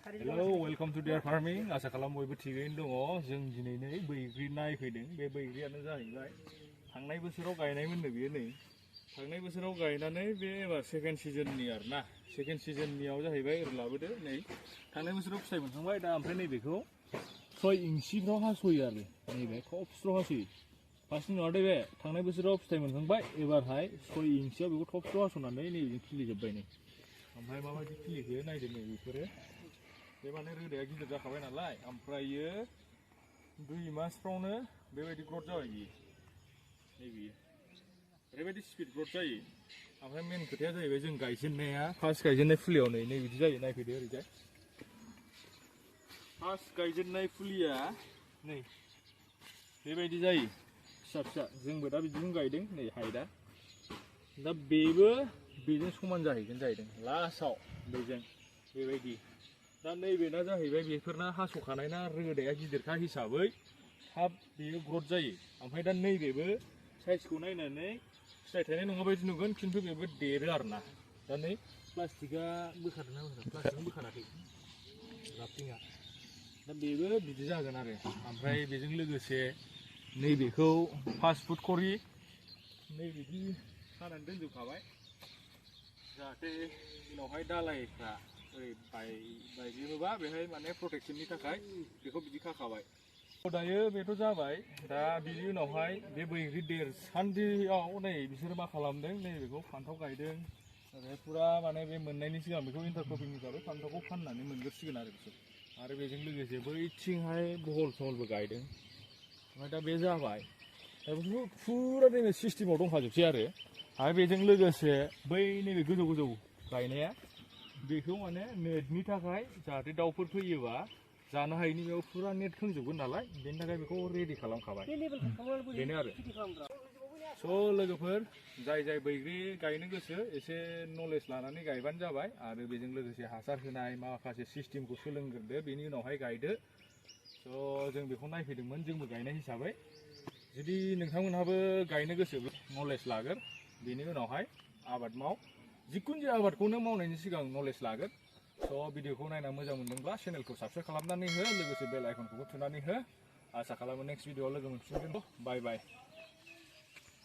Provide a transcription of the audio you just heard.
Hello, welcome to Deer Farming. Asa kalam bयबो थिगैनो दङ जों दिनै नै बैग्रि नायफैदों बे बैग्रियानो जाहैबाय थांनाय बोसोराव गायनायमोननो बियो नै थांनाय बोसोराव गायनानै बे एबार सेकेन्ड सिजननि आरोना सेकेन्ड सिजननियाव जाहैबाय ओरै लाबोदो नै थांनाय बोसोराव फिथाइ मोनखांबाय दा ओमफ्राय नैबेखौ 6 इंसिफ्राव हास'यो आरो नैबे थबस्र' हास'यो फार्स्टनि नङा दे बे थांनाय बोसोराव फिथाइ मोनखांबाय एबारहाय 6 इंसियाव बेखौ थबस्र' हास'नानै नैबेजों खिलिजोब्बाय नै ओमफ्राय माबायदि खिलिखो नायदो नै बेफोरो बे माने रोदाया गिदिर जाखाबाय नालाय ओमफ्रायो 2 मासफ्रावनो बेबायदि ग्रथ जाबाय बियो नै बियो ओरैबायदि स्पिड ग्रथ जायो ओमफ्राय मेन खोथाया जाहैबाय जों गायजेननाया फार्स्ट गायजेननाय फुलियाव नै बिदि जायो नायफैदो ओरैजाय फार्स्ट गायजेननाय फुलिया नै बेबायदि जायो फिसा फिसा जोंबो दा बिदिनो गायदों नै हाइटआ दा बेबो बेजों समान जाहैगोन जाहैदों लास्टआव बेजों बेबायदि दा नैबेना जाहैबाय बेफोरना हास'खानाय ना रोदाया गिदिरखा हिसाबै थाब बेयो ग्रथ जायो ओमफ्राय दा नैबेबो साइजखौ नायनानै फिथाइ थायनाय नङा बायदि नुगोन खिन्थु बेबो देरो आरोना दा नै प्लास्टिकआ बोखारदोंना बोखाराखै प्लास्टिकखौ बोखाराखै राफ्टिंआ दा बेबो बिदि जागोन आरो ओमफ्राय बेजों लोगोसे नैबेखौ 5 फुट खरि नैबिदि खानानै दोनजोबखाबाय जाहाथे उनावहाय दालायफ्रा ओरै बायग्लिबोबा बेहाय माने प्रटेक्शननि थाखाय बेखौ बिदि खाखाबाय दायो बेथ' जाबाय दा बिनि उनावहाय बे बैग्रि देरसान्दियाव नै बिसोरो मा खालामदों नै बेखौ फान्थाव गायदों ओमफ्राय फुरा माने बे मोननायनि सिगां बेखौ इन्टारक्रपिं हिसाबै फान्थावखौ फाननानै मोनग्रोसिगोन आरो बिसोर आरो बेजों लोगोसे बैथिंहाय बहल सहलबो गायदों ओमफ्राय दा बे जाबाय दा बेखौ फुरा नैबे सिस्टेमाव दंखाजोबसै आरो बेजों लोगोसे बै नैबे गोजौ गोजौ गायनाया बेखौ माने नेटनि थाखाय जाहाथे दाउफोर फैयोबा जानो हायैनि बेयाव फुरा नेट खोंजोबगोन नालाय बेनि थाखाय बेखौ रेडि खालामखाबाय बेनो आरो स' लोगोफोर जाय बैग्रि गायनो गोसो एसे नलेज लानानै गायबानो जाबाय आरो बेजों लोगोसे हासार होनाय माखासे सिस्टेमखौ सोलोंग्रोदो बेनि उनावहाय गायदो स' जों बेखौ नायफैदोंमोन जोंबो गायनाय हिसाबै जुदि नोंथांमोनहाबो गायनो गोसो नलेज लागोन बेनि उनावहाय आबाद माव जिखुनु जाया आबादखौनो मावनायनि सिगां नलेज लागोन स' भिडिअखौ नायना मोजां मोनदोंब्ला चेनेलखौ साबस्क्राइब खालामनानै हो लोगोसे बेल आइकनखौबो थुनानै हो आसा खालामो नेक्स्ट भिडिअआव लोगो मोनफिनगोन बाय बाय